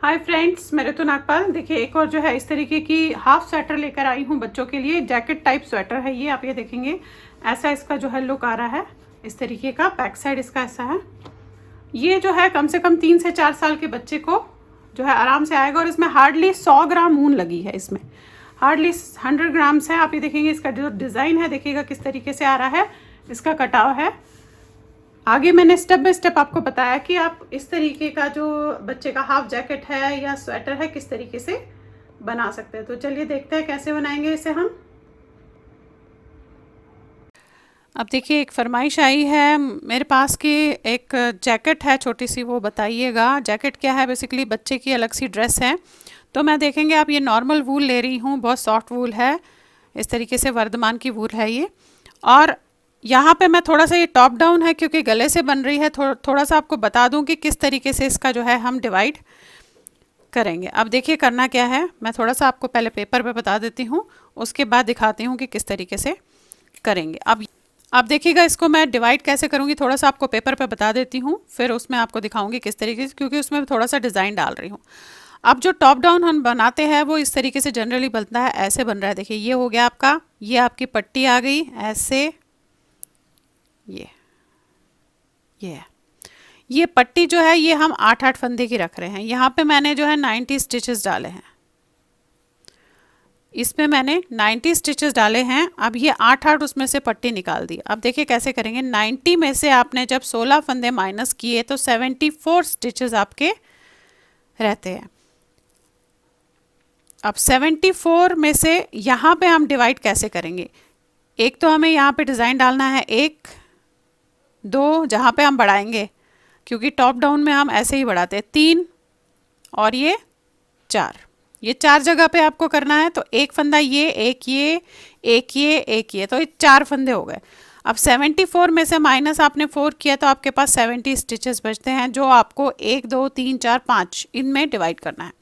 Hi friends, मैं ऋतु नागपाल। देखिए, एक और जो है इस तरीके की हाफ स्वेटर लेकर आई हूँ बच्चों के लिए। जैकेट टाइप स्वेटर है ये। आप ये देखेंगे, ऐसा इसका जो है लुक आ रहा है। इस तरीके का बैक साइड इसका ऐसा है। ये जो है कम से कम 3 से 4 साल के बच्चे को जो है आराम से आएगा। और इसमें हार्डली 100 ग्राम ऊन लगी है। इसमें हार्डली 100 ग्राम्स है। आप ये देखेंगे, इसका जो डिज़ाइन है देखिएगा किस तरीके से आ रहा है। इसका कटाव है। आगे मैंने स्टेप बाय स्टेप आपको बताया कि आप इस तरीके का जो बच्चे का हाफ जैकेट है या स्वेटर है किस तरीके से बना सकते हैं। तो चलिए देखते हैं कैसे बनाएंगे इसे हम। अब देखिए, एक फरमाइश आई है मेरे पास कि एक जैकेट है छोटी सी, वो बताइएगा। जैकेट क्या है? बेसिकली बच्चे की अलग सी ड्रेस है। तो मैं देखेंगे, आप ये नॉर्मल वूल ले रही हूँ, बहुत सॉफ्ट वूल है। इस तरीके से वर्धमान की वूल है ये। और यहाँ पे मैं थोड़ा सा, ये टॉप डाउन है क्योंकि गले से बन रही है। थोड़ा सा आपको बता दूं कि किस तरीके से इसका जो है हम डिवाइड करेंगे। अब देखिए करना क्या है, मैं थोड़ा सा आपको पहले पेपर पे बता देती हूँ, उसके बाद दिखाती हूँ कि किस तरीके से करेंगे। अब देखिएगा, इसको मैं डिवाइड कैसे करूँगी थोड़ा सा आपको पेपर पे बता देती हूँ, फिर उसमें आपको दिखाऊंगी किस तरीके से, क्योंकि उसमें थोड़ा सा डिज़ाइन डाल रही हूँ। अब जो टॉप डाउन हम बनाते हैं वो इस तरीके से जनरली बनता है, ऐसे बन रहा है। देखिए, ये हो गया आपका, ये आपकी पट्टी आ गई ऐसे, ये ये पट्टी जो है ये हम 8-8 फंदे की रख रहे हैं। यहाँ पे मैंने जो है 90 स्टिचेस डाले हैं। इसमें मैंने 90 स्टिचेस डाले हैं। अब ये 8-8 उसमें से पट्टी निकाल दी। अब देखिए कैसे करेंगे। 90 में से आपने जब 16 फंदे माइनस किए तो 74 स्टिचेस आपके रहते हैं। अब 74 में से यहाँ पे हम डिवाइड कैसे करेंगे। एक तो हमें यहाँ पे डिज़ाइन डालना है, 1 2 जहाँ पे हम बढ़ाएंगे, क्योंकि टॉप डाउन में हम ऐसे ही बढ़ाते हैं, 3 और ये 4। ये 4 जगह पे आपको करना है। तो एक फंदा ये, एक ये, एक ये, एक ये, तो ये 4 फंदे हो गए। अब 74 में से माइनस आपने 4 किया तो आपके पास 70 स्टिचेस बचते हैं, जो आपको 1 2 3 4 5 इनमें डिवाइड करना है।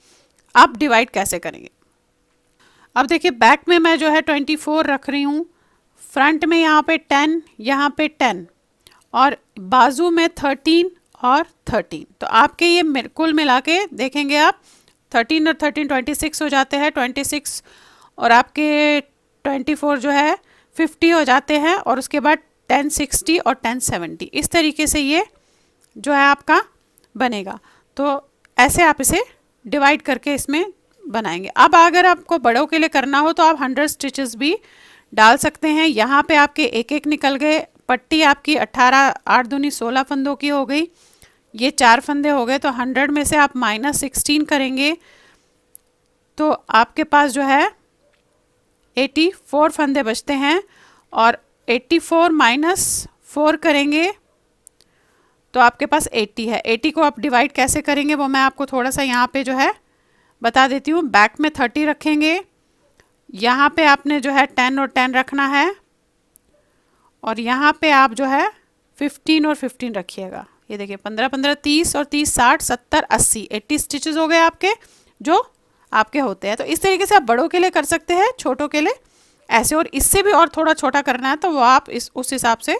अब डिवाइड कैसे करेंगे। अब देखिए, बैक में मैं जो है 24 रख रही हूँ, फ्रंट में यहाँ पे 10, यहाँ पे 10, और बाजू में 13 और 13। तो आपके ये कुल मिला के देखेंगे आप, 13 और 13 26 हो जाते हैं, 26 और आपके 24 जो है 50 हो जाते हैं, और उसके बाद 10 60 और 10 70 इस तरीके से ये जो है आपका बनेगा। तो ऐसे आप इसे डिवाइड करके इसमें बनाएंगे। अब अगर आपको बड़ों के लिए करना हो तो आप 100 स्टिचेस भी डाल सकते हैं। यहाँ पे आपके एक एक निकल गए। पट्टी आपकी 18 8 दूनी 16 फंदों की हो गई। ये 4 फंदे हो गए। तो 100 में से आप -16 करेंगे तो आपके पास जो है 84 फंदे बचते हैं। और 84 - 4 करेंगे तो आपके पास 80 है। 80 को आप डिवाइड कैसे करेंगे वो मैं आपको थोड़ा सा यहाँ पे जो है बता देती हूँ। बैक में 30 रखेंगे, यहाँ पे आपने जो है 10 और 10 रखना है, और यहाँ पे आप जो है 15 और 15 रखिएगा। ये देखिए 15 15 30 और 30 60 70 80 80 स्टिचेस हो गए आपके, जो आपके होते हैं। तो इस तरीके से आप बड़ों के लिए कर सकते हैं, छोटों के लिए ऐसे, और इससे भी और थोड़ा छोटा करना है तो वो आप उस हिसाब से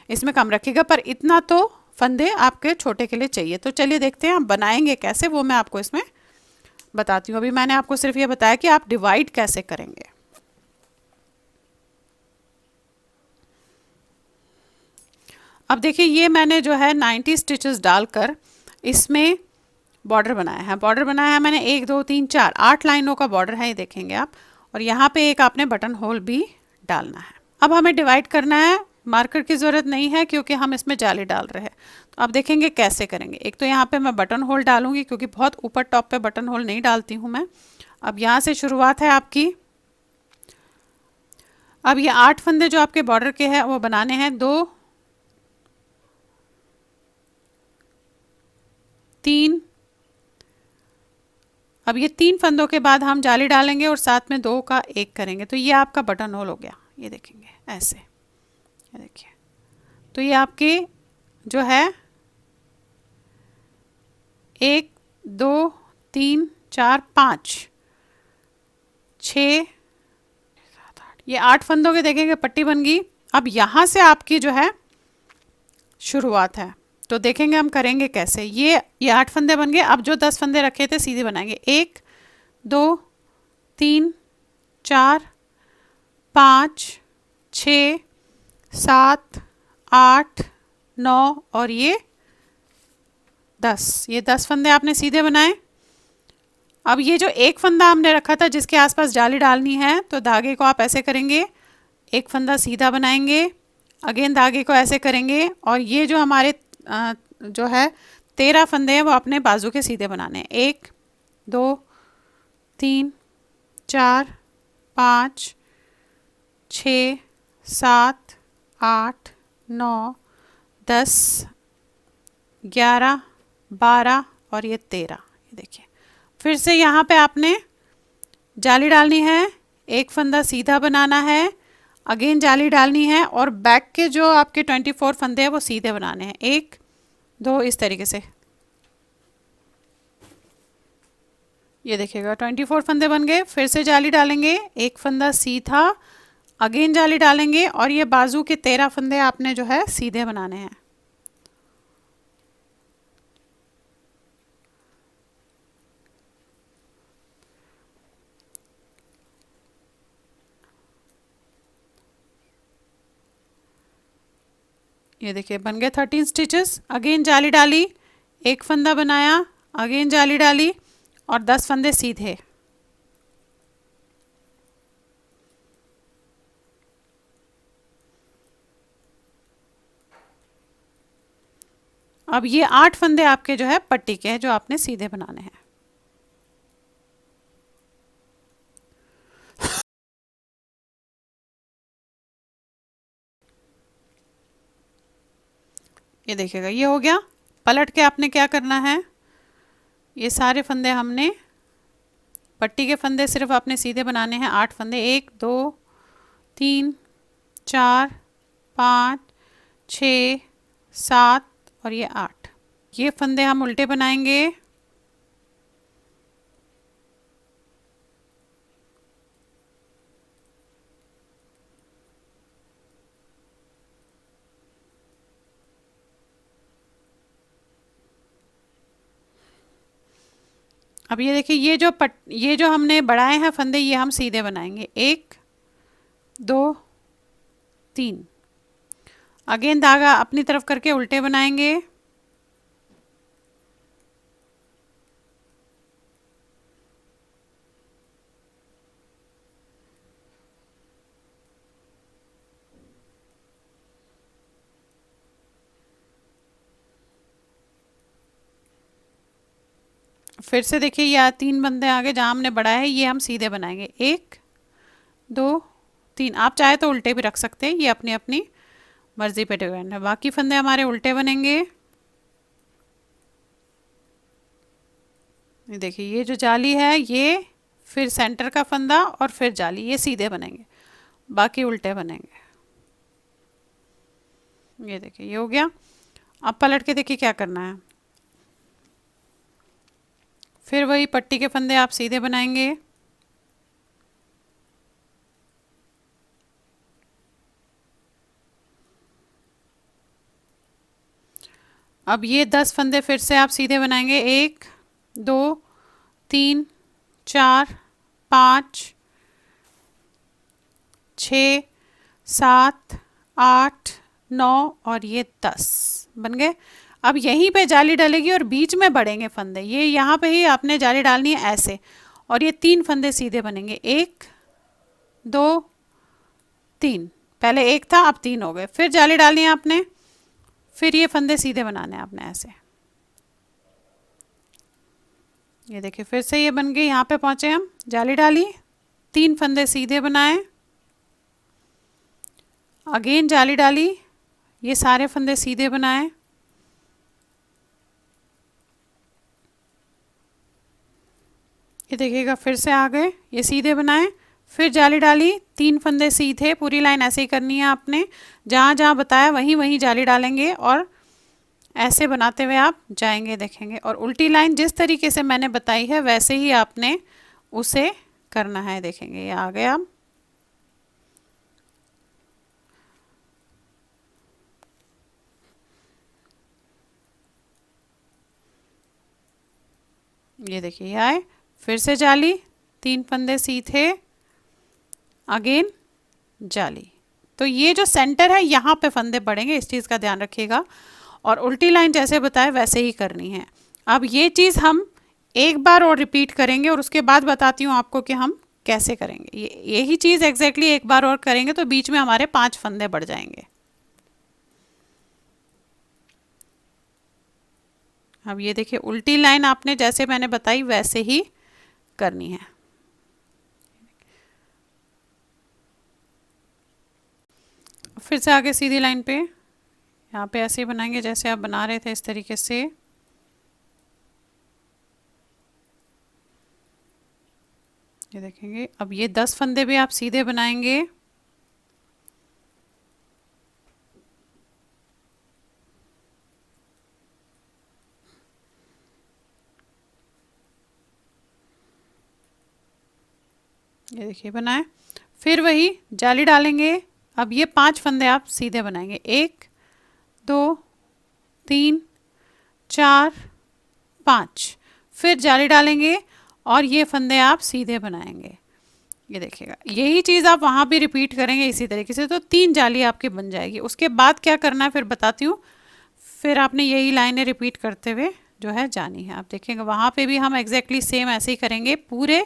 इसमें कम रखिएगा, पर इतना तो फंदे आपके छोटे के लिए चाहिए। तो चलिए देखते हैं आप बनाएंगे कैसे, वो मैं आपको इसमें बताती हूँ। अभी मैंने आपको सिर्फ ये बताया कि आप डिवाइड कैसे करेंगे। अब देखिए, ये मैंने जो है 90 स्टिचेस डालकर इसमें बॉर्डर बनाया है। बॉर्डर बनाया है मैंने 1 2 3 4 8 लाइनों का बॉर्डर है, ये देखेंगे आप। और यहाँ पे एक आपने बटन होल भी डालना है। अब हमें डिवाइड करना है। मार्कर की ज़रूरत नहीं है क्योंकि हम इसमें जाली डाल रहे हैं। तो अब देखेंगे कैसे करेंगे। एक तो यहाँ पे मैं बटन होल डालूंगी, क्योंकि बहुत ऊपर टॉप पे बटन होल नहीं डालती हूँ मैं। अब यहाँ से शुरुआत है आपकी। अब ये 8 फंदे जो आपके बॉर्डर के हैं वो बनाने हैं। 2 3, अब ये 3 फंदों के बाद हम जाली डालेंगे और साथ में 2 का 1 करेंगे। तो ये आपका बटन होल हो गया, ये देखेंगे ऐसे, ये देखिए। तो ये आपके जो है 1 2 3 4 5 6 7 8, ये 8 फंदों के देखेंगे पट्टी बन गई। अब यहाँ से आपकी जो है शुरुआत है। तो देखेंगे हम करेंगे कैसे। ये 8 फंदे बन गए। अब जो 10 फंदे रखे थे सीधे बनाएंगे। 1 2 3 4 5 6 7 8 9 और ये 10। ये 10 फंदे आपने सीधे बनाए। अब ये जो एक फंदा हमने रखा था जिसके आसपास जाली डालनी है, तो धागे को आप ऐसे करेंगे, एक फंदा सीधा बनाएंगे, अगेन धागे को ऐसे करेंगे और ये जो हमारे जो है 13 फंदे हैं वो अपने बाजू के सीधे बनाने हैं। 1 2 3 4 5 6 7 8 9 10 11 12 और ये 13। ये देखिए, फिर से यहाँ पे आपने जाली डालनी है, एक फंदा सीधा बनाना है, अगेन जाली डालनी है और बैक के जो आपके 24 फंदे हैं वो सीधे बनाने हैं। 1 2 इस तरीके से। ये देखिएगा 24 फंदे बन गए। फिर से जाली डालेंगे, एक फंदा सीधा, अगेन जाली डालेंगे और ये बाजू के 13 फंदे आपने जो है सीधे बनाने हैं। ये देखिए बन गए 13 स्टिचेस। अगेन जाली डाली, एक फंदा बनाया, अगेन जाली डाली और 10 फंदे सीधे। अब ये 8 फंदे आपके जो है पट्टी के हैं जो आपने सीधे बनाने हैं। ये देखिएगा ये हो गया। पलट के आपने क्या करना है, ये सारे फंदे हमने पट्टी के फंदे सिर्फ आपने सीधे बनाने हैं। 8 फंदे, 1 2 3 4 5 6 7 और ये 8। ये फंदे हम उल्टे बनाएंगे। अब ये देखिए ये जो हमने बढ़ाए हैं फंदे, ये हम सीधे बनाएंगे। 1 2 3। अगेन धागा अपनी तरफ करके उल्टे बनाएंगे। फिर से देखिए ये 3 फंदे आगे जहाँ हमने बढ़ाया है ये हम सीधे बनाएंगे। 1 2 3। आप चाहे तो उल्टे भी रख सकते हैं, ये अपनी अपनी मर्जी पे डिपेंड है। बाकी फंदे हमारे उल्टे बनेंगे। ये देखिए ये जो जाली है ये, फिर सेंटर का फंदा और फिर जाली, ये सीधे बनेंगे, बाकी उल्टे बनेंगे। ये देखिए ये हो गया। अब पलट के देखिए क्या करना है। फिर वही पट्टी के फंदे आप सीधे बनाएंगे। अब ये 10 फंदे फिर से आप सीधे बनाएंगे। 1 2 3 4 5 6 7 8 9 और ये 10 बन गए। अब यहीं पे जाली डलेगी और बीच में बढ़ेंगे फंदे। ये यहाँ पे ही आपने जाली डालनी है ऐसे, और ये 3 फंदे सीधे बनेंगे। 1 2 3। पहले 1 था, अब 3 हो गए। फिर जाली डालनी है आपने, फिर ये फंदे सीधे बनाने हैं आपने ऐसे। ये देखिए फिर से ये बन गए। यहाँ पे पहुँचे हम, जाली डाली, 3 फंदे सीधे बनाए, अगेन जाली डाली, ये सारे फंदे सीधे बनाए, ये देखिएगा फिर से आ गए, ये सीधे बनाए, फिर जाली डाली, 3 फंदे सीधे। पूरी लाइन ऐसे ही करनी है आपने, जहाँ जहाँ बताया वहीं वहीं जाली डालेंगे और ऐसे बनाते हुए आप जाएंगे, देखेंगे। और उल्टी लाइन जिस तरीके से मैंने बताई है वैसे ही आपने उसे करना है। देखेंगे ये आ गया। ये देखिए ये आए, फिर से जाली, 3 फंदे सीधे, अगेन जाली। तो ये जो सेंटर है यहाँ पे फंदे पड़ेंगे, इस चीज़ का ध्यान रखिएगा। और उल्टी लाइन जैसे बताए वैसे ही करनी है। अब ये चीज़ हम एक बार और रिपीट करेंगे और उसके बाद बताती हूँ आपको कि हम कैसे करेंगे। यही चीज़ एग्जैक्टली एक बार और करेंगे तो बीच में हमारे 5 फंदे बढ़ जाएंगे। अब ये देखिए उल्टी लाइन आपने जैसे मैंने बताई वैसे ही करनी है। फिर से आगे सीधी लाइन पे, यहाँ पे ऐसे ही बनाएंगे जैसे आप बना रहे थे, इस तरीके से। ये देखेंगे, अब ये 10 फंदे भी आप सीधे बनाएंगे। ये देखिए बनाए, फिर वही जाली डालेंगे। अब ये 5 फंदे आप सीधे बनाएंगे, 1 2 3 4 5, फिर जाली डालेंगे और ये फंदे आप सीधे बनाएंगे। ये देखिएगा, यही चीज़ आप वहाँ भी रिपीट करेंगे इसी तरीके से, तो 3 जाली आपकी बन जाएगी। उसके बाद क्या करना है फिर बताती हूँ। फिर आपने यही लाइनें रिपीट करते हुए जो है जानी है। आप देखेंगे वहाँ पे भी हम एग्जैक्टली सेम ऐसे ही करेंगे, पूरे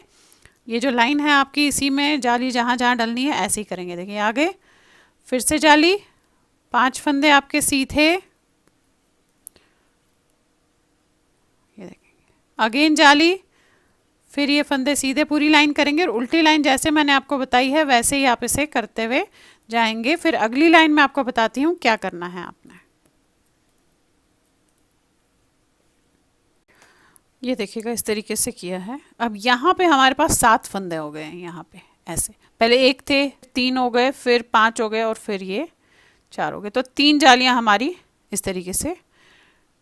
ये जो लाइन है आपकी इसी में जाली जहाँ जहाँ डलनी है ऐसे ही करेंगे। देखिए आगे फिर से जाली, 5 फंदे आपके सीधे, ये देखेंगे अगेन जाली, फिर ये फंदे सीधे पूरी लाइन करेंगे और उल्टी लाइन जैसे मैंने आपको बताई है वैसे ही आप इसे करते हुए जाएंगे। फिर अगली लाइन में आपको बताती हूँ क्या करना है आपने। ये देखिएगा इस तरीके से किया है। अब यहाँ पे हमारे पास 7 फंदे हो गए हैं, यहाँ पे ऐसे, पहले 1 थे, 3 हो गए, फिर 5 हो गए और फिर ये 4 हो गए। तो 3 जालियाँ हमारी इस तरीके से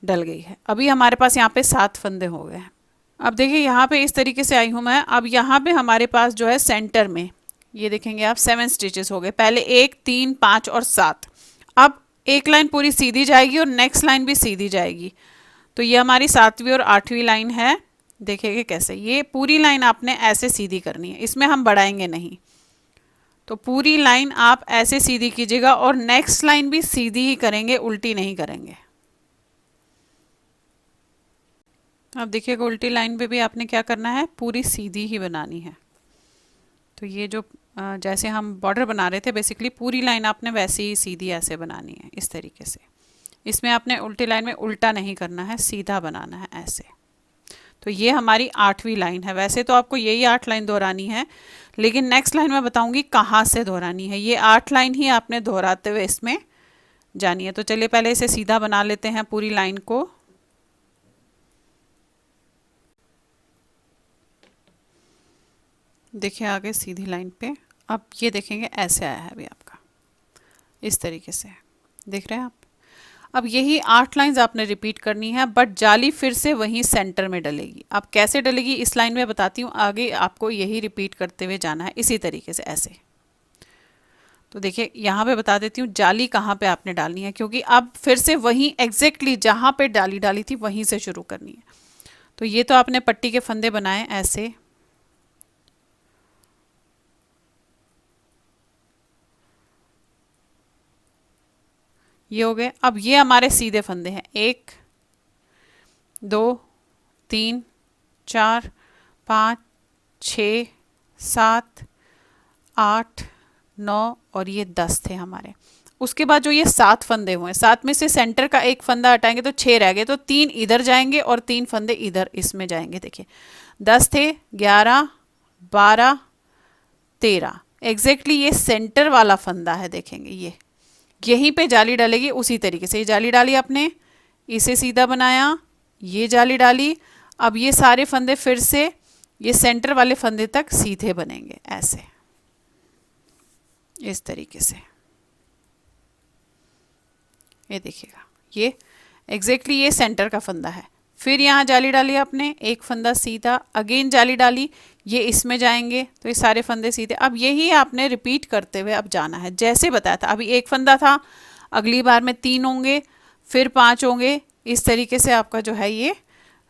डल गई है। अभी हमारे पास यहाँ पे 7 फंदे हो गए हैं। अब देखिए यहाँ पे इस तरीके से आई हूँ मैं। अब यहाँ पे हमारे पास जो है सेंटर में ये देखेंगे आप 7 स्टिचेस हो गए, पहले 1 3 5 और 7। अब एक लाइन पूरी सीधी जाएगी और नेक्स्ट लाइन भी सीधी जाएगी। तो ये हमारी 7वीं और 8वीं लाइन है। देखिएगा कैसे, ये पूरी लाइन आपने ऐसे सीधी करनी है, इसमें हम बढ़ाएंगे नहीं। तो पूरी लाइन आप ऐसे सीधी कीजिएगा और नेक्स्ट लाइन भी सीधी ही करेंगे, उल्टी नहीं करेंगे। अब देखिएगा उल्टी लाइन पे भी आपने क्या करना है, पूरी सीधी ही बनानी है। तो ये जो जैसे हम बॉर्डर बना रहे थे बेसिकली, पूरी लाइन आपने वैसे ही सीधी ऐसे बनानी है इस तरीके से। इसमें आपने उल्टी लाइन में उल्टा नहीं करना है, सीधा बनाना है ऐसे। तो ये हमारी 8वीं लाइन है। वैसे तो आपको यही 8 लाइन दोहरानी है, लेकिन नेक्स्ट लाइन में बताऊंगी कहाँ से दोहरानी है। ये 8 लाइन ही आपने दोहराते हुए इसमें जानी है। तो चलिए पहले इसे सीधा बना लेते हैं पूरी लाइन को। देखिए आगे सीधी लाइन पे, अब ये देखेंगे ऐसे आया है अभी आपका, इस तरीके से देख रहे हैं आप। अब यही 8 लाइंस आपने रिपीट करनी है, बट जाली फिर से वहीं सेंटर में डलेगी। अब कैसे डलेगी इस लाइन में बताती हूँ, आगे आपको यही रिपीट करते हुए जाना है इसी तरीके से ऐसे। तो देखिए यहाँ पे बता देती हूँ जाली कहाँ पे आपने डालनी है, क्योंकि अब फिर से वहीं एग्जैक्टली जहाँ पे डाली डाली थी वहीं से शुरू करनी है। तो ये तो आपने पट्टी के फंदे बनाए ऐसे, ये हो गए। अब ये हमारे सीधे फंदे हैं, 1 2 3 4 5 6 7 8 9 और ये 10 थे हमारे। उसके बाद जो ये 7 फंदे हुए, 7 में से सेंटर का एक फंदा हटाएंगे तो 6 रह गए, तो 3 इधर जाएंगे और 3 फंदे इधर इसमें जाएंगे। देखिए 10 थे, 11 12 13, एग्जैक्टली ये सेंटर वाला फंदा है। देखेंगे ये यहीं पे जाली डालेगी उसी तरीके से। ये जाली डाली आपने, इसे सीधा बनाया, ये जाली डाली। अब ये सारे फंदे फिर से ये सेंटर वाले फंदे तक सीधे बनेंगे ऐसे, इस तरीके से। ये देखिएगा ये एग्जैक्टली ये सेंटर का फंदा है। फिर यहाँ जाली डाली आपने, एक फंदा सीधा, अगेन जाली डाली, ये इसमें जाएंगे तो ये सारे फंदे सीधे। अब यही आपने रिपीट करते हुए अब जाना है जैसे बताया था। अभी एक फंदा था, अगली बार में 3 होंगे, फिर 5 होंगे, इस तरीके से आपका जो है ये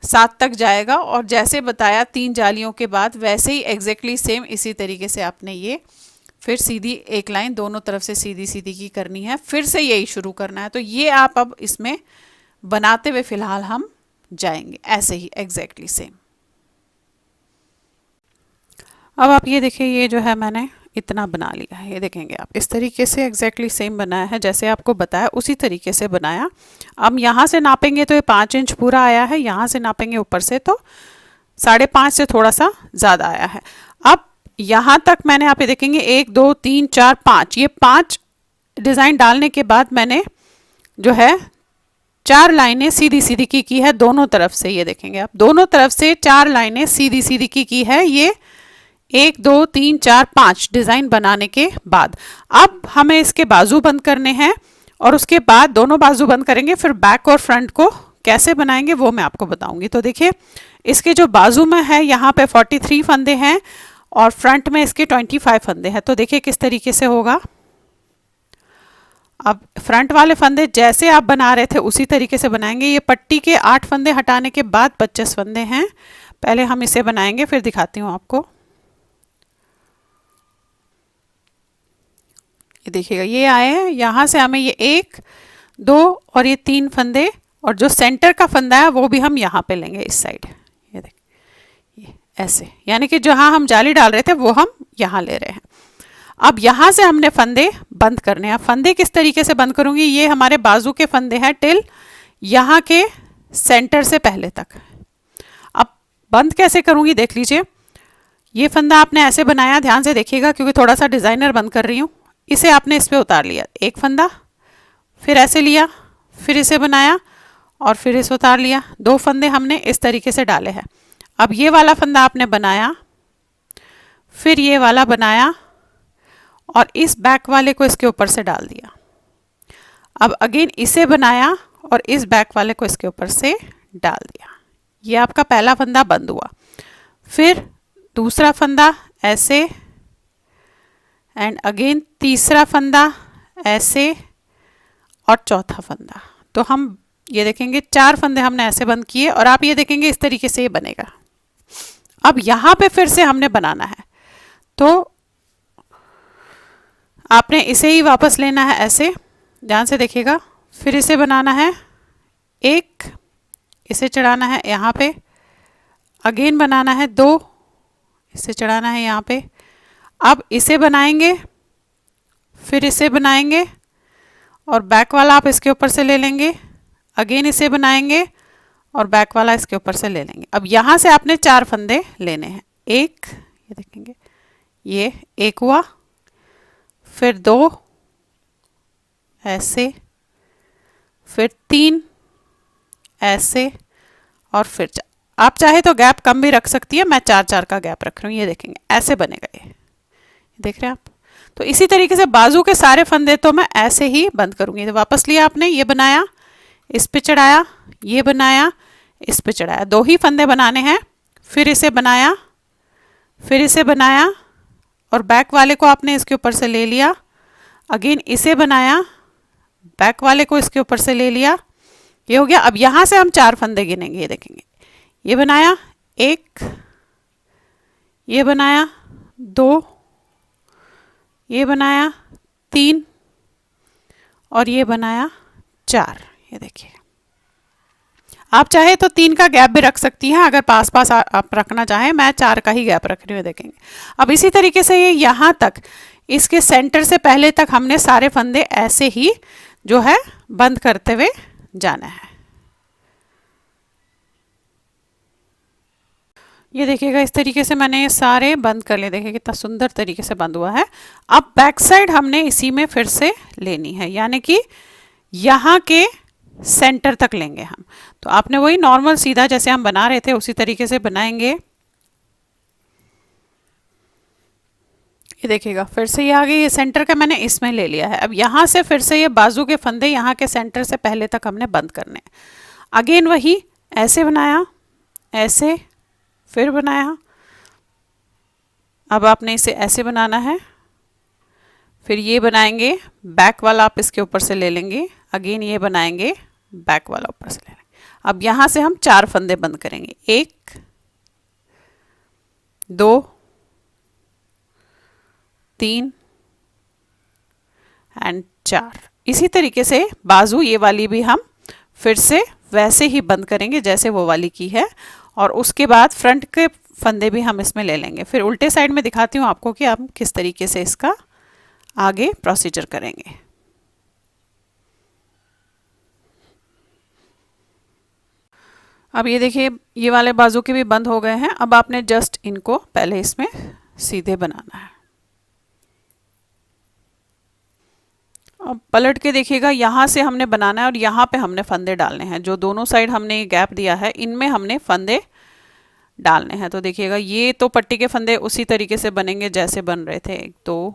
7 तक जाएगा, और जैसे बताया 3 जालियों के बाद वैसे ही एग्जैक्टली सेम इसी तरीके से आपने ये फिर सीधी एक लाइन दोनों तरफ से सीधी सीधी की करनी है, फिर से यही शुरू करना है। तो ये आप अब इसमें बनाते हुए फिलहाल हम जाएंगे ऐसे ही एग्जैक्टली सेम। अब आप ये देखिए, ये जो है मैंने इतना बना लिया है, ये देखेंगे आप इस तरीके से एग्जैक्टली सेम बनाया है, जैसे आपको बताया उसी तरीके से बनाया। अब यहाँ से नापेंगे तो ये 5 इंच पूरा आया है, यहाँ से नापेंगे ऊपर से तो 5.5 से थोड़ा सा ज़्यादा आया है। अब यहाँ तक मैंने, आप ये देखेंगे 1 2 3 4 5, ये 5 डिज़ाइन डालने के बाद मैंने जो है 4 लाइनें सीधी सीधी की है दोनों तरफ से। ये देखेंगे आप दोनों तरफ से 4 लाइनें सीधी सीधी की है, ये 1 2 3 4 5 डिज़ाइन बनाने के बाद। अब हमें इसके बाजू बंद करने हैं, और उसके बाद दोनों बाजू बंद करेंगे, फिर बैक और फ्रंट को कैसे बनाएंगे वो मैं आपको बताऊंगी। तो देखिए, इसके जो बाजू में है यहाँ पे 43 फंदे हैं, और फ्रंट में इसके 25 फंदे हैं। तो देखिए किस तरीके से होगा। अब फ्रंट वाले फंदे जैसे आप बना रहे थे उसी तरीके से बनाएंगे। ये पट्टी के 8 फंदे हटाने के बाद 25 फंदे हैं। पहले हम इसे बनाएंगे, फिर दिखाती हूँ आपको। ये देखिएगा, ये आए हैं, यहाँ से हमें ये 1 2 और ये 3 फंदे, और जो सेंटर का फंदा है वो भी हम यहाँ पे लेंगे इस साइड। ये देख, ये ऐसे, यानी कि जहाँ हम जाली डाल रहे थे वो हम यहाँ ले रहे हैं। अब यहाँ से हमने फंदे बंद करने हैं। फंदे किस तरीके से बंद करूँगी, ये हमारे बाजू के फंदे हैं टिल यहाँ के सेंटर से पहले तक। अब बंद कैसे करूँगी देख लीजिए। ये फंदा आपने ऐसे बनाया, ध्यान से देखिएगा क्योंकि थोड़ा सा डिज़ाइनर बंद कर रही हूँ। इसे आपने इस पर उतार लिया, एक फंदा, फिर ऐसे लिया, फिर इसे बनाया और फिर इसे उतार लिया। 2 फंदे हमने इस तरीके से डाले हैं। अब ये वाला फंदा आपने बनाया, फिर ये वाला बनाया, और इस बैक वाले को इसके ऊपर से डाल दिया। अब अगेन इसे बनाया और इस बैक वाले को इसके ऊपर से डाल दिया। ये आपका पहला फंदा बंद हुआ। फिर दूसरा फंदा ऐसे, एंड अगेन तीसरा फंदा ऐसे, और चौथा फंदा। तो हम ये देखेंगे 4 फंदे हमने ऐसे बंद किए, और आप ये देखेंगे इस तरीके से ये बनेगा। अब यहाँ पे फिर से हमने बनाना है, तो आपने इसे ही वापस लेना है ऐसे, ध्यान से देखिएगा। फिर इसे बनाना है, एक इसे चढ़ाना है यहाँ पे, अगेन बनाना है 2, इसे चढ़ाना है यहाँ पे। अब इसे बनाएंगे, फिर इसे बनाएंगे, और बैक वाला आप इसके ऊपर से ले लेंगे, अगेन इसे बनाएंगे और बैक वाला इसके ऊपर से ले लेंगे। अब यहाँ से आपने 4 फंदे लेने हैं। एक, ये देखेंगे, ये एक हुआ, फिर 2 ऐसे, फिर 3 ऐसे, और फिर 4। आप चाहे तो गैप कम भी रख सकती है, मैं 4-4 का गैप रख रही हूँ। ये देखेंगे ऐसे बनेगा, ये देख रहे हैं आप। तो इसी तरीके से बाजू के सारे फंदे तो मैं ऐसे ही बंद करूँगी। तो वापस लिया आपने, ये बनाया, इस पे चढ़ाया, ये बनाया, इस पे चढ़ाया। 2 ही फंदे बनाने हैं। फिर इसे बनाया, फिर इसे बनाया, और बैक वाले को आपने इसके ऊपर से ले लिया, अगेन इसे बनाया, बैक वाले को इसके ऊपर से ले लिया। ये हो गया। अब यहाँ से हम 4 फंदे गिनेंगे। ये देखेंगे, ये बनाया 1, ये बनाया 2, ये बनाया 3, और ये बनाया 4। ये देखिए, आप चाहे तो 3 का गैप भी रख सकती हैं अगर पास पास आप रखना चाहें। मैं 4 का ही गैप रख रही हूँ, देखेंगे। अब इसी तरीके से ये यहाँ तक, इसके सेंटर से पहले तक हमने सारे फंदे ऐसे ही जो है बंद करते हुए जाना है। ये देखिएगा, इस तरीके से मैंने ये सारे बंद कर लिए। देखिए कितना सुंदर तरीके से बंद हुआ है। अब बैक साइड हमने इसी में फिर से लेनी है, यानी कि यहाँ के सेंटर तक लेंगे हम। तो आपने वही नॉर्मल सीधा जैसे हम बना रहे थे उसी तरीके से बनाएंगे। ये देखिएगा, फिर से ये आगे, ये सेंटर का मैंने इसमें ले लिया है। अब यहाँ से फिर से ये बाजू के फंदे यहाँ के सेंटर से पहले तक हमने बंद करने। अगेन वही ऐसे बनाया, ऐसे, फिर बनाया। अब आपने इसे ऐसे बनाना है, फिर ये बनाएंगे, बैक वाला आप इसके ऊपर से ले लेंगे, अगेन ये बनाएंगे, बैक वाला ऊपर से ले लेंगे। अब यहाँ से हम 4 फंदे बंद करेंगे, 1 2 3 एंड 4। इसी तरीके से बाजू ये वाली भी हम फिर से वैसे ही बंद करेंगे जैसे वो वाली की है, और उसके बाद फ्रंट के फंदे भी हम इसमें ले लेंगे। फिर उल्टे साइड में दिखाती हूँ आपको कि हम किस तरीके से इसका आगे प्रोसीजर करेंगे। अब ये देखिए ये वाले बाजू के भी बंद हो गए हैं। अब आपने जस्ट इनको पहले इसमें सीधे बनाना है। अब पलट के देखिएगा, यहाँ से हमने बनाना है और यहाँ पे हमने फंदे डालने हैं। जो दोनों साइड हमने गैप दिया है इनमें हमने फंदे डालने हैं। तो देखिएगा ये तो पट्टी के फंदे उसी तरीके से बनेंगे जैसे बन रहे थे, 1 2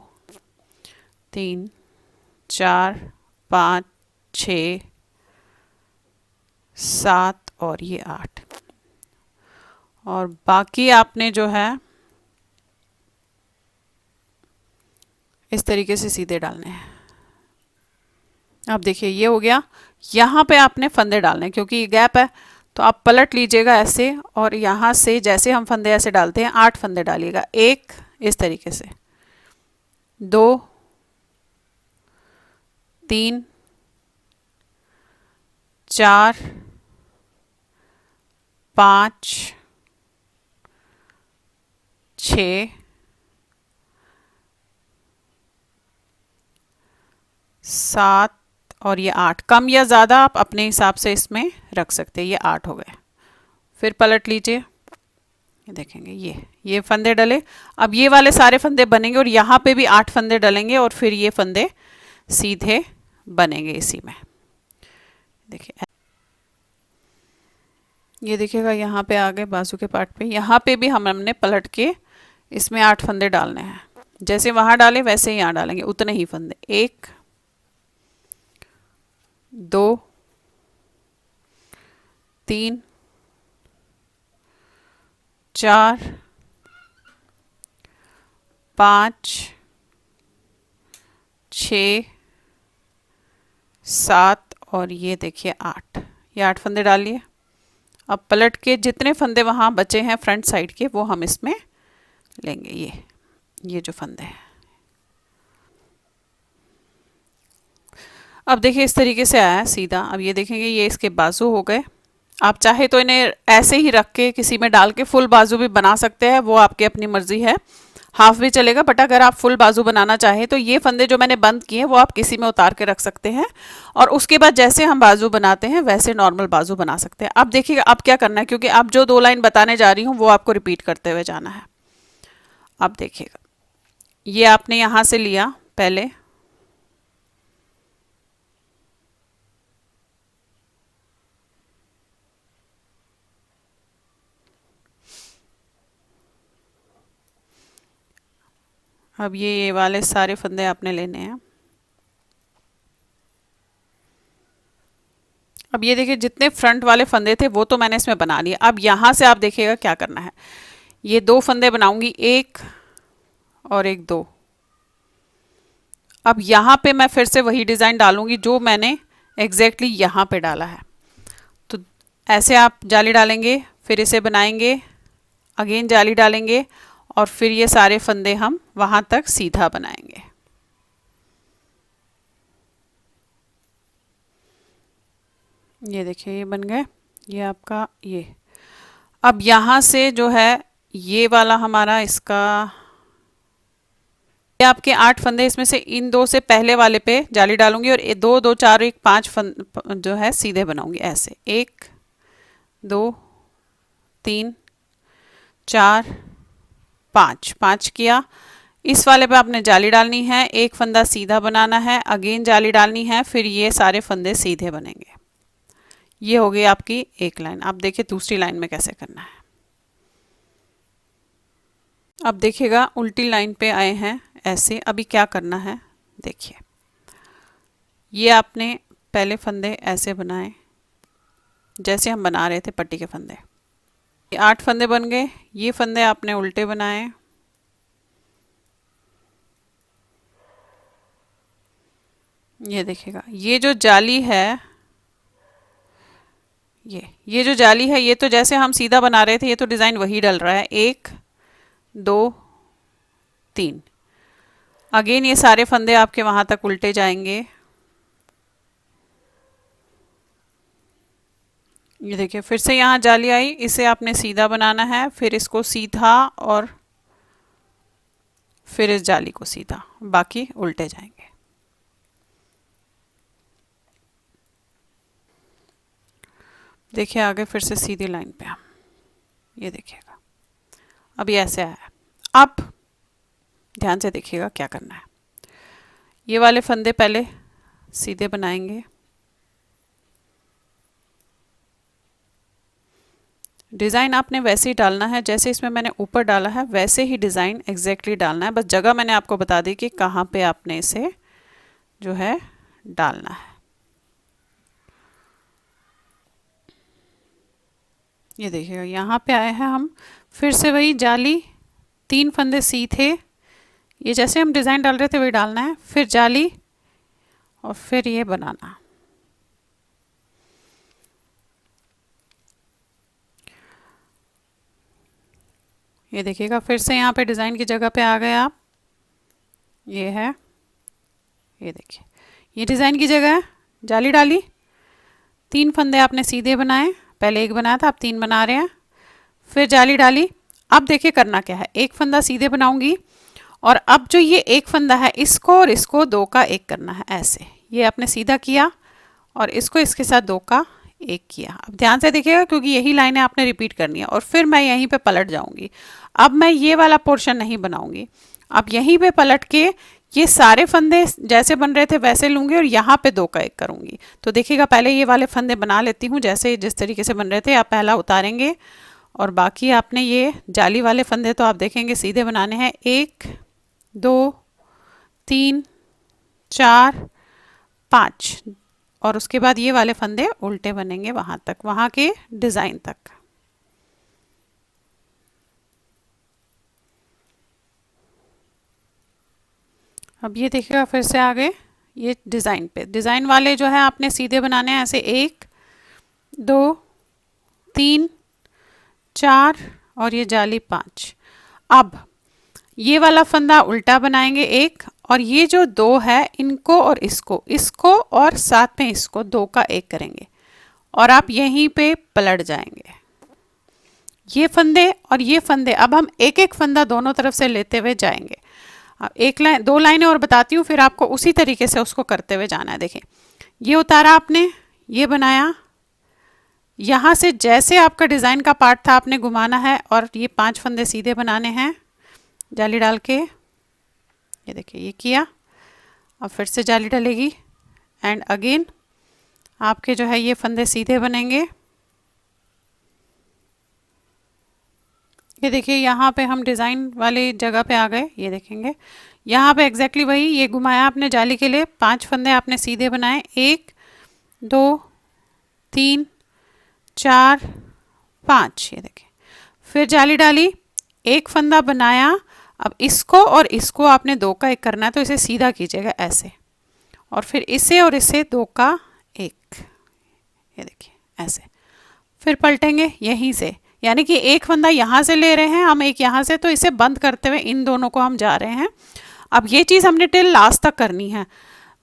3 4 5 6 7 और ये 8, और बाकी आपने जो है इस तरीके से सीधे डालने हैं। अब देखिए ये हो गया। यहाँ पे आपने फंदे डालने हैं क्योंकि ये गैप है, तो आप पलट लीजिएगा ऐसे, और यहाँ से जैसे हम फंदे ऐसे डालते हैं 8 फंदे डालिएगा। 1 इस तरीके से, 2 3 4 5 6 7 और ये 8। कम या ज़्यादा आप अपने हिसाब से इसमें रख सकते हैं। ये 8 हो गए। फिर पलट लीजिए, ये देखेंगे ये फंदे डले। अब ये वाले सारे फंदे बनेंगे और यहाँ पे भी 8 फंदे डलेंगे और फिर ये फंदे सीधे बनेंगे इसी में। देखिए ये देखिएगा यहाँ पे आ गए बाजू के पार्ट पे। यहाँ पे भी हमने पलट के इसमें 8 फंदे डालने हैं। जैसे वहाँ डाले वैसे ही यहाँ डालेंगे, उतने ही फंदे। 1 2 3 4 5 6 7 और ये देखिए 8। ये 8 फंदे डालिए। अब पलट के जितने फंदे वहाँ बचे हैं फ्रंट साइड के वो हम इसमें लेंगे। ये जो फंदे हैं, अब देखिए इस तरीके से आया है सीधा। अब ये देखेंगे ये इसके बाजू हो गए। आप चाहे तो इन्हें ऐसे ही रख के किसी में डाल के फुल बाजू भी बना सकते हैं, वो आपकी अपनी मर्जी है। हाफ भी चलेगा, बट अगर आप फुल बाजू बनाना चाहें तो ये फंदे जो मैंने बंद किए वो आप किसी में उतार के रख सकते हैं, और उसके बाद जैसे हम बाजू बनाते हैं वैसे नॉर्मल बाजू बना सकते हैं। अब देखिएगा अब क्या करना है, क्योंकि अब जो 2 लाइन बताने जा रही हूँ वो आपको रिपीट करते हुए जाना है। अब देखिएगा ये आपने यहाँ से लिया पहले, अब ये वाले सारे फंदे आपने लेने हैं। अब ये देखिए जितने फ्रंट वाले फंदे थे वो तो मैंने इसमें बना लिए। अब यहाँ से आप देखिएगा क्या करना है। ये 2 फंदे बनाऊंगी, 1 और 1 2। अब यहाँ पे मैं फिर से वही डिज़ाइन डालूंगी जो मैंने एग्जैक्टली यहाँ पे डाला है। तो ऐसे आप जाली डालेंगे, फिर इसे बनाएंगे, अगेन जाली डालेंगे, और फिर ये सारे फंदे हम वहाँ तक सीधा बनाएंगे। ये देखिए ये बन गए। ये आपका ये, अब यहाँ से जो है ये वाला हमारा इसका, ये आपके 8 फंदे, इसमें से इन 2 से पहले वाले पे जाली डालूंगी और 2 2 4 1 5 फंद जो है सीधे बनाऊंगी ऐसे। 1 2 3 4 5 5 किया। इस वाले पे आपने जाली डालनी है, एक फंदा सीधा बनाना है, अगेन जाली डालनी है, फिर ये सारे फंदे सीधे बनेंगे। ये हो गई आपकी एक लाइन। अब देखिए दूसरी लाइन में कैसे करना है। अब देखिएगा उल्टी लाइन पे आए हैं ऐसे। अभी क्या करना है देखिए, ये आपने पहले फंदे ऐसे बनाए जैसे हम बना रहे थे पट्टी के फंदे। ये 8 फंदे बन गए। ये फंदे आपने उल्टे बनाए, ये देखिएगा ये जो जाली है ये जो जाली है ये तो जैसे हम सीधा बना रहे थे, ये तो डिज़ाइन वही डल रहा है। 1 2 3। अगेन ये सारे फंदे आपके वहां तक उल्टे जाएंगे। ये देखिए फिर से यहाँ जाली आई, इसे आपने सीधा बनाना है, फिर इसको सीधा और फिर इस जाली को सीधा, बाकी उल्टे जाएंगे। देखिए आगे फिर से सीधी लाइन पे हम, ये देखिएगा अभी ऐसे आया है। अब ध्यान से देखिएगा क्या करना है। ये वाले फंदे पहले सीधे बनाएंगे, डिज़ाइन आपने वैसे ही डालना है जैसे इसमें मैंने ऊपर डाला है, वैसे ही डिज़ाइन एग्जैक्टली डालना है। बस जगह मैंने आपको बता दी कि कहाँ पे आपने इसे जो है डालना है। ये देखिएगा यहाँ पे आए हैं हम, फिर से वही जाली, 3 फंदे सीधे, ये जैसे हम डिज़ाइन डाल रहे थे वही डालना है, फिर जाली और फिर ये बनाना। ये देखिएगा फिर से यहाँ पे डिज़ाइन की जगह पे आ गए आप, ये है, ये देखिए ये डिज़ाइन की जगह है, जाली डाली, 3 फंदे आपने सीधे बनाए, पहले 1 बनाया था, आप 3 बना रहे हैं, फिर जाली डाली। अब देखिए करना क्या है, 1 फंदा सीधे बनाऊंगी और अब जो ये 1 फंदा है इसको और इसको 2 का 1 करना है ऐसे। ये आपने सीधा किया और इसको इसके साथ 2 का 1 किया। अब ध्यान से देखिएगा क्योंकि यही लाइनें आपने रिपीट करनी है और फिर मैं यहीं पे पलट जाऊंगी। अब मैं ये वाला पोर्शन नहीं बनाऊंगी, अब यहीं पे पलट के ये सारे फंदे जैसे बन रहे थे वैसे लूँगी और यहाँ पे 2 का 1 करूँगी। तो देखिएगा पहले ये वाले फंदे बना लेती हूँ जैसे जिस तरीके से बन रहे थे, आप पहला उतारेंगे और बाकी आपने ये जाली वाले फंदे तो आप देखेंगे सीधे बनाने हैं। 1 2 3 4 5 और उसके बाद ये वाले फंदे उल्टे बनेंगे वहाँ तक, वहाँ के डिज़ाइन तक। अब ये देखिएगा फिर से आगे ये डिज़ाइन पे, डिज़ाइन वाले जो है आपने सीधे बनाने हैं ऐसे 1 2 3 4 और ये जाली 5। अब ये वाला फंदा उल्टा बनाएंगे 1 और ये जो 2 है इनको और इसको और साथ में इसको 2 का 1 करेंगे और आप यहीं पे पलट जाएंगे। ये फंदे और ये फंदे, अब हम एक एक फंदा दोनों तरफ से लेते हुए जाएंगे। अब 1 लाइन 2 लाइनें और बताती हूँ, फिर आपको उसी तरीके से उसको करते हुए जाना है। देखें ये उतारा आपने, ये बनाया, यहाँ से जैसे आपका डिज़ाइन का पार्ट था आपने घुमाना है और ये 5 फंदे सीधे बनाने हैं जाली डाल के। ये देखिए ये किया, अब फिर से जाली डलेगी एंड अगेन आपके जो है ये फंदे सीधे बनेंगे। ये देखिए यहाँ पे हम डिज़ाइन वाली जगह पे आ गए, ये देखेंगे यहाँ पे एग्जैक्टली वही, ये घुमाया आपने जाली के लिए, 5 फंदे आपने सीधे बनाए, 1 2 3 4 5। ये देखिए फिर जाली डाली, 1 फंदा बनाया, अब इसको और इसको आपने 2 का 1 करना है तो इसे सीधा कीजिएगा ऐसे और फिर इसे और इसे 2 का 1, ये देखिए ऐसे, फिर पलटेंगे यहीं से, यानी कि 1 फंदा यहाँ से ले रहे हैं हम, 1 यहाँ से, तो इसे बंद करते हुए इन दोनों को हम जा रहे हैं। अब ये चीज़ हमने टिल लास्ट तक करनी है,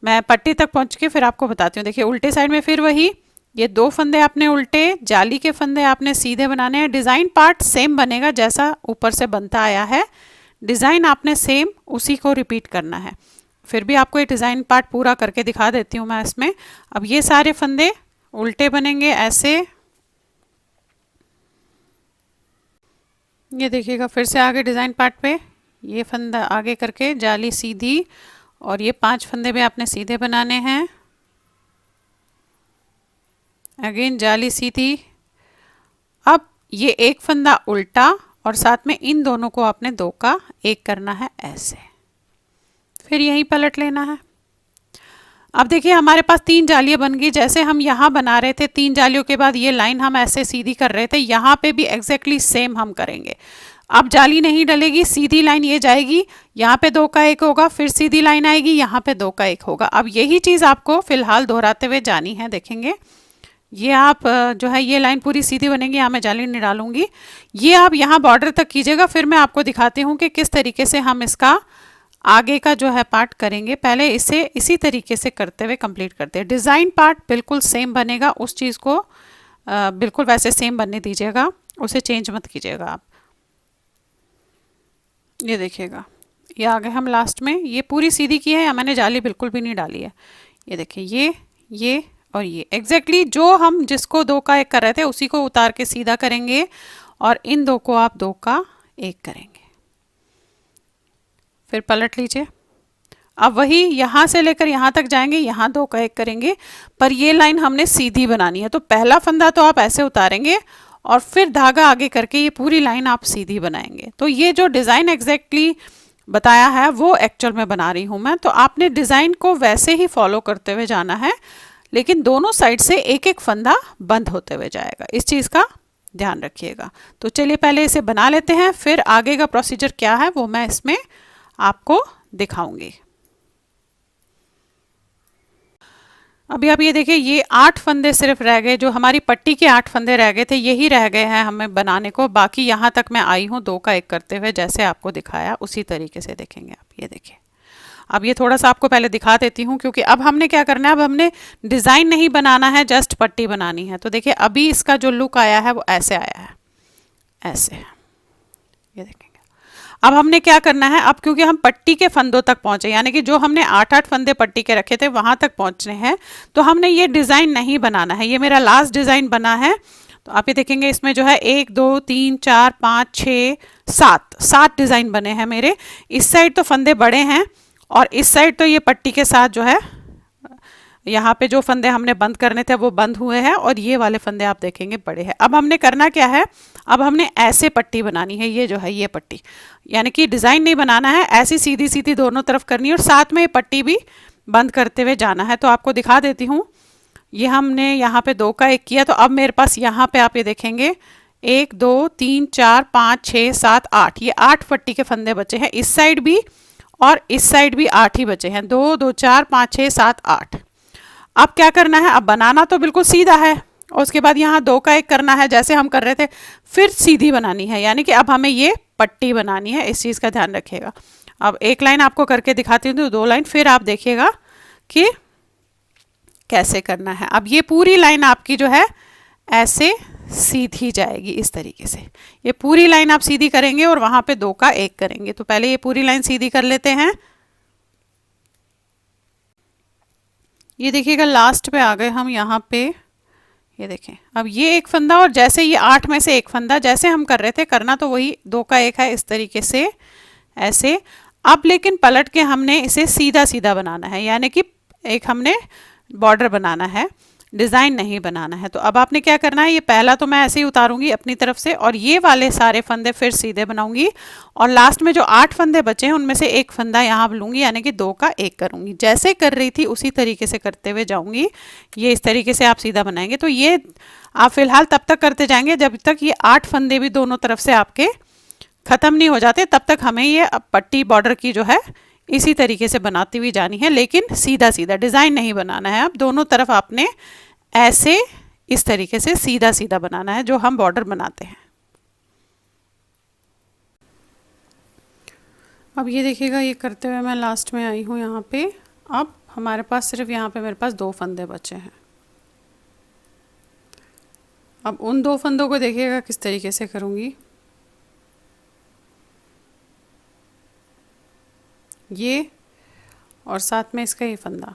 मैं पट्टी तक पहुँच के फिर आपको बताती हूँ। देखिए उल्टे साइड में फिर वही, ये 2 फंदे आपने उल्टे, जाली के फंदे आपने सीधे बनाने हैं। डिज़ाइन पार्ट सेम बनेगा जैसा ऊपर से बनता आया है, डिज़ाइन आपने सेम उसी को रिपीट करना है। फिर भी आपको ये डिज़ाइन पार्ट पूरा करके दिखा देती हूँ मैं इसमें। अब ये सारे फंदे उल्टे बनेंगे ऐसे, ये देखिएगा फिर से आगे डिज़ाइन पार्ट पे ये फंदा आगे करके जाली सीधी और ये 5 फंदे भी आपने सीधे बनाने हैं, अगेन जाली सीधी। अब ये 1 फंदा उल्टा और साथ में इन दोनों को आपने 2 का 1 करना है ऐसे, फिर यहीं पलट लेना है। अब देखिए हमारे पास 3 जालियाँ बन गई, जैसे हम यहाँ बना रहे थे 3 जालियों के बाद ये लाइन हम ऐसे सीधी कर रहे थे, यहाँ पे भी एग्जैक्टली सेम हम करेंगे। अब जाली नहीं डलेगी, सीधी लाइन ये जाएगी, यहाँ पे 2 का 1 होगा, फिर सीधी लाइन आएगी, यहाँ पे 2 का 1 होगा। अब यही चीज़ आपको फिलहाल दोहराते हुए जानी है। देखेंगे ये आप जो है ये लाइन पूरी सीधी बनेगी, यहाँ मैं जाली नहीं डालूंगी। ये आप यहाँ बॉर्डर तक कीजिएगा, फिर मैं आपको दिखाती हूँ कि किस तरीके से हम इसका आगे का जो है पार्ट करेंगे। पहले इसे इसी तरीके से करते हुए कंप्लीट करते हैं। डिज़ाइन पार्ट बिल्कुल सेम बनेगा, उस चीज़ को बिल्कुल वैसे सेम बनने दीजिएगा, उसे चेंज मत कीजिएगा आप। ये देखिएगा, ये आगे हम लास्ट में ये पूरी सीधी की है, या मैंने जाली बिल्कुल भी नहीं डाली है। ये देखिए, ये और ये एग्जैक्टली जो हम जिसको दो का एक कर रहे थे उसी को उतार के सीधा करेंगे, और इन दो को आप दो का एक करेंगे। फिर पलट लीजिए। अब वही यहाँ से लेकर यहाँ तक जाएंगे, यहाँ दो का एक करेंगे, पर ये लाइन हमने सीधी बनानी है। तो पहला फंदा तो आप ऐसे उतारेंगे और फिर धागा आगे करके ये पूरी लाइन आप सीधी बनाएंगे। तो ये जो डिज़ाइन एग्जैक्टली बताया है वो एक्चुअल में बना रही हूँ मैं। तो आपने डिज़ाइन को वैसे ही फॉलो करते हुए जाना है, लेकिन दोनों साइड से एक एक फंदा बंद होते हुए जाएगा, इस चीज़ का ध्यान रखिएगा। तो चलिए पहले इसे बना लेते हैं, फिर आगे का प्रोसीजर क्या है वो मैं इसमें आपको दिखाऊंगी। अभी आप ये देखिए, ये 8 फंदे सिर्फ रह गए, जो हमारी पट्टी के 8 फंदे रह गए थे, यही रह गए हैं हमें बनाने को। बाकी यहाँ तक मैं आई हूँ दो का एक करते हुए, जैसे आपको दिखाया उसी तरीके से देखेंगे आप। ये देखिए, अब ये थोड़ा सा आपको पहले दिखा देती हूँ, क्योंकि अब हमने क्या करना है, अब हमने डिज़ाइन नहीं बनाना है, जस्ट पट्टी बनानी है। तो देखिए अभी इसका जो लुक आया है वो ऐसे आया है, ऐसे। ये देखेंगे, अब हमने क्या करना है, अब क्योंकि हम पट्टी के फंदों तक पहुंचे, यानी कि जो हमने 8-8 फंदे पट्टी के रखे थे वहां तक पहुंचने हैं, तो हमने ये डिज़ाइन नहीं बनाना है। ये मेरा लास्ट डिज़ाइन बना है। तो आप ये देखेंगे, इसमें जो है 1 2 3 4 5 6 7 डिज़ाइन बने हैं मेरे। इस साइड तो फंदे बड़े हैं, और इस साइड तो ये पट्टी के साथ जो है यहाँ पे जो फंदे हमने बंद करने थे वो बंद हुए हैं, और ये वाले फंदे आप देखेंगे बड़े हैं। अब हमने करना क्या है, अब हमने ऐसे पट्टी बनानी है। ये जो है ये पट्टी, यानी कि डिज़ाइन नहीं बनाना है, ऐसी सीधी सीधी दोनों तरफ करनी है, और साथ में ये पट्टी भी बंद करते हुए जाना है। तो आपको दिखा देती हूँ, ये हमने यहाँ पे दो का एक किया, तो अब मेरे पास यहाँ पे आप ये देखेंगे 1 2 3 4 5 6 7 8, ये 8 पट्टी के फंदे बचे हैं। इस साइड भी और इस साइड भी 8 ही बचे हैं, 2 2 4 5 6 7 8। अब क्या करना है, अब बनाना तो बिल्कुल सीधा है, और उसके बाद यहाँ दो का एक करना है जैसे हम कर रहे थे, फिर सीधी बनानी है, यानी कि अब हमें ये पट्टी बनानी है, इस चीज़ का ध्यान रखिएगा। अब एक लाइन आपको करके दिखाती हूँ, तो 2 लाइन, फिर आप देखिएगा कि कैसे करना है। अब ये पूरी लाइन आपकी जो है ऐसे सीधी जाएगी, इस तरीके से ये पूरी लाइन आप सीधी करेंगे और वहाँ पे दो का एक करेंगे। तो पहले ये पूरी लाइन सीधी कर लेते हैं। ये देखिएगा, लास्ट पे आ गए हम यहाँ पे। ये देखें, अब ये एक फंदा, और जैसे ये 8 में से एक फंदा जैसे हम कर रहे थे, करना तो वही दो का एक है, इस तरीके से ऐसे। अब लेकिन पलट के हमने इसे सीधा सीधा बनाना है, यानी कि एक हमने बॉर्डर बनाना है, डिज़ाइन नहीं बनाना है। तो अब आपने क्या करना है, ये पहला तो मैं ऐसे ही उतारूंगी अपनी तरफ से, और ये वाले सारे फंदे फिर सीधे बनाऊंगी, और लास्ट में जो 8 फंदे बचे हैं उनमें से एक फंदा यहाँ लूँगी, यानी कि दो का एक करूँगी। जैसे कर रही थी उसी तरीके से करते हुए जाऊँगी। ये इस तरीके से आप सीधा बनाएंगे। तो ये आप फिलहाल तब तक करते जाएंगे जब तक ये 8 फंदे भी दोनों तरफ से आपके ख़त्म नहीं हो जाते, तब तक हमें ये पट्टी बॉर्डर की जो है इसी तरीके से बनाती हुई जानी है, लेकिन सीधा सीधा, डिज़ाइन नहीं बनाना है। अब दोनों तरफ आपने ऐसे इस तरीके से सीधा सीधा बनाना है जो हम बॉर्डर बनाते हैं। अब ये देखिएगा, ये करते हुए मैं लास्ट में आई हूँ यहाँ पे। अब हमारे पास सिर्फ यहाँ पे मेरे पास 2 फंदे बचे हैं। अब उन 2 फंदों को देखिएगा किस तरीके से करूँगी। ये और साथ में इसका ये फंदा,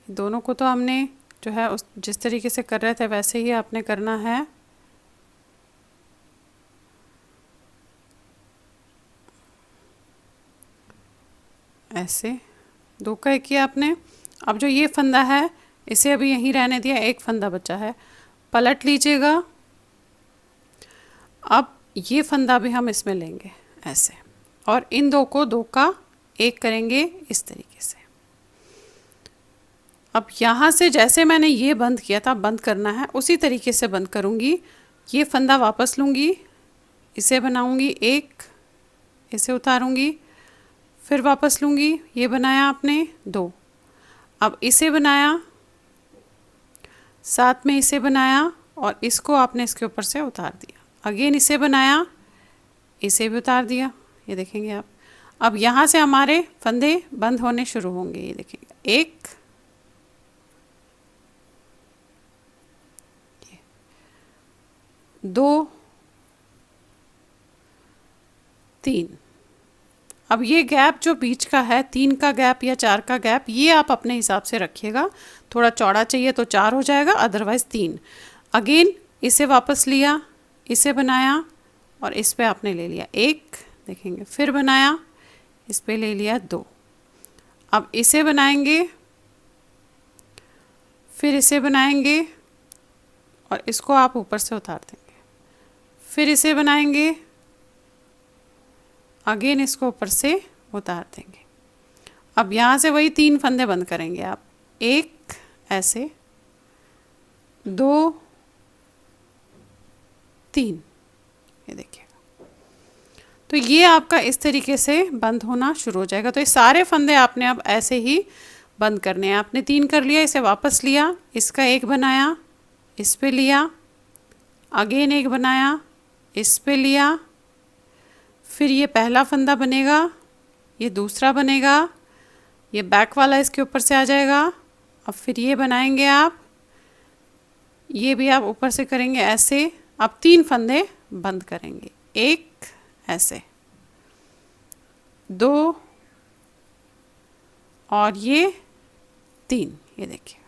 दोनों को तो हमने जो है उस जिस तरीके से कर रहे थे वैसे ही आपने करना है। ऐसे दो का एक किया आपने। अब जो ये फंदा है इसे अभी यहीं रहने दिया, एक फंदा बचा है, पलट लीजिएगा। अब ये फंदा भी हम इसमें लेंगे ऐसे, और इन दो को दो का एक करेंगे इस तरीके से। अब यहाँ से जैसे मैंने ये बंद किया था, बंद करना है उसी तरीके से बंद करूँगी। ये फंदा वापस लूँगी, इसे बनाऊँगी एक, इसे उतारूँगी, फिर वापस लूँगी, ये बनाया आपने 2। अब इसे बनाया, साथ में इसे बनाया और इसको आपने इसके ऊपर से उतार दिया, अगेन इसे बनाया, इसे भी उतार दिया, ये देखेंगे आप। अब यहाँ से हमारे फंदे बंद होने शुरू होंगे, ये देखेंगे 1 2 3। अब ये गैप जो बीच का है, 3 का गैप या 4 का गैप, ये आप अपने हिसाब से रखिएगा। थोड़ा चौड़ा चाहिए तो 4 हो जाएगा, अदरवाइज़ 3। अगेन इसे वापस लिया, इसे बनाया और इस पे आपने ले लिया 1, देखेंगे, फिर बनाया, इस पे ले लिया 2। अब इसे बनाएंगे, फिर इसे बनाएंगे और इसको आप ऊपर से उतार देंगे, फिर इसे बनाएंगे, अगेन इसको ऊपर से उतार देंगे। अब यहाँ से वही 3 फंदे बंद करेंगे आप, 1 ऐसे, 2 3, ये देखिएगा। तो ये आपका इस तरीके से बंद होना शुरू हो जाएगा। तो ये सारे फंदे आपने अब ऐसे ही बंद करने हैं। आपने 3 कर लिया, इसे वापस लिया, इसका 1 बनाया, इस पे लिया, अगेन 1 बनाया, इस पे लिया, फिर ये पहला फंदा बनेगा, ये दूसरा बनेगा, ये बैक वाला इसके ऊपर से आ जाएगा। अब फिर ये बनाएंगे आप, ये भी आप ऊपर से करेंगे ऐसे। अब 3 फंदे बंद करेंगे, 1 ऐसे, 2 और ये 3, ये देखिएगा।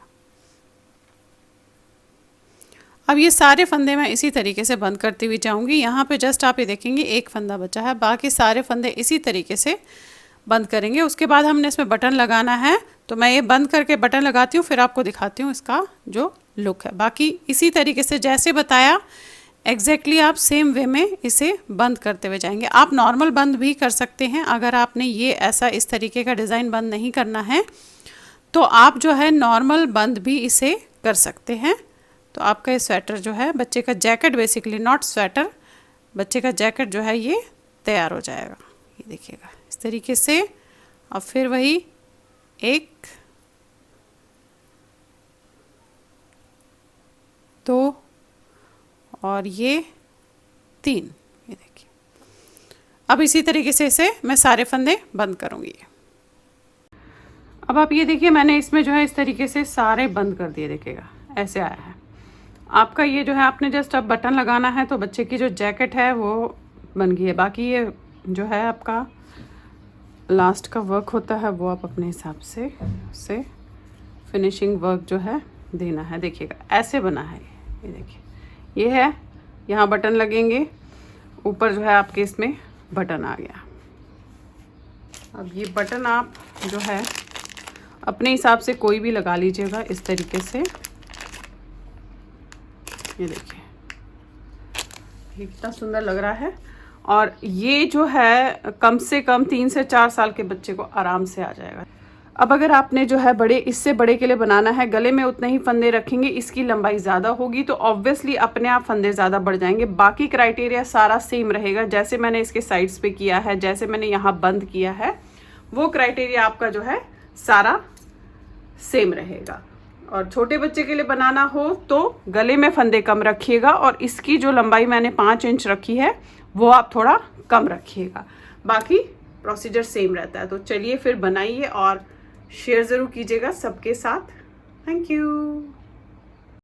अब ये सारे फंदे मैं इसी तरीके से बंद करती हुई जाऊंगी। यहाँ पे जस्ट आप ये देखेंगे 1 फंदा बचा है, बाकी सारे फंदे इसी तरीके से बंद करेंगे। उसके बाद हमने इसमें बटन लगाना है, तो मैं ये बंद करके बटन लगाती हूँ, फिर आपको दिखाती हूँ इसका जो लुक है। बाकी इसी तरीके से जैसे बताया एग्जैक्टली आप सेम वे में इसे बंद करते हुए जाएंगे। आप नॉर्मल बंद भी कर सकते हैं, अगर आपने ये ऐसा इस तरीके का डिज़ाइन बंद नहीं करना है तो आप जो है नॉर्मल बंद भी इसे कर सकते हैं। तो आपका ये स्वेटर जो है, बच्चे का जैकेट, बेसिकली नॉट स्वेटर, बच्चे का जैकेट जो है ये तैयार हो जाएगा। ये देखिएगा इस तरीके से। अब फिर वही 1 2 और ये 3, ये देखिए। अब इसी तरीके से इसे मैं सारे फंदे बंद करूँगी। अब आप ये देखिए, मैंने इसमें जो है इस तरीके से सारे बंद कर दिए, देखिएगा ऐसे आया है। आपका ये जो है आपने जस्ट अब बटन लगाना है, तो बच्चे की जो जैकेट है वो बन गई है। बाकी ये जो है आपका लास्ट का वर्क होता है, वो आप अपने हिसाब से उसे फिनिशिंग वर्क जो है देना है। देखिएगा ऐसे बना है ये देखिए, ये है, यहाँ बटन लगेंगे, ऊपर जो है आपके इसमें बटन आ गया। अब ये बटन आप जो है अपने हिसाब से कोई भी लगा लीजिएगा इस तरीके से। ये देखिए ये कितना सुंदर लग रहा है। और ये जो है कम से कम 3 से 4 साल के बच्चे को आराम से आ जाएगा। अब अगर आपने जो है बड़े, इससे बड़े के लिए बनाना है, गले में उतने ही फंदे रखेंगे, इसकी लंबाई ज़्यादा होगी तो ऑब्वियसली अपने आप फंदे ज़्यादा बढ़ जाएंगे। बाकी क्राइटेरिया सारा सेम रहेगा, जैसे मैंने इसके साइड्स पे किया है, जैसे मैंने यहाँ बंद किया है, वो क्राइटेरिया आपका जो है सारा सेम रहेगा। और छोटे बच्चे के लिए बनाना हो तो गले में फंदे कम रखिएगा, और इसकी जो लंबाई मैंने 5 इंच रखी है वो आप थोड़ा कम रखिएगा। बाकी प्रोसीजर सेम रहता है। तो चलिए फिर बनाइए और शेयर ज़रूर कीजिएगा सबके साथ। Thank you.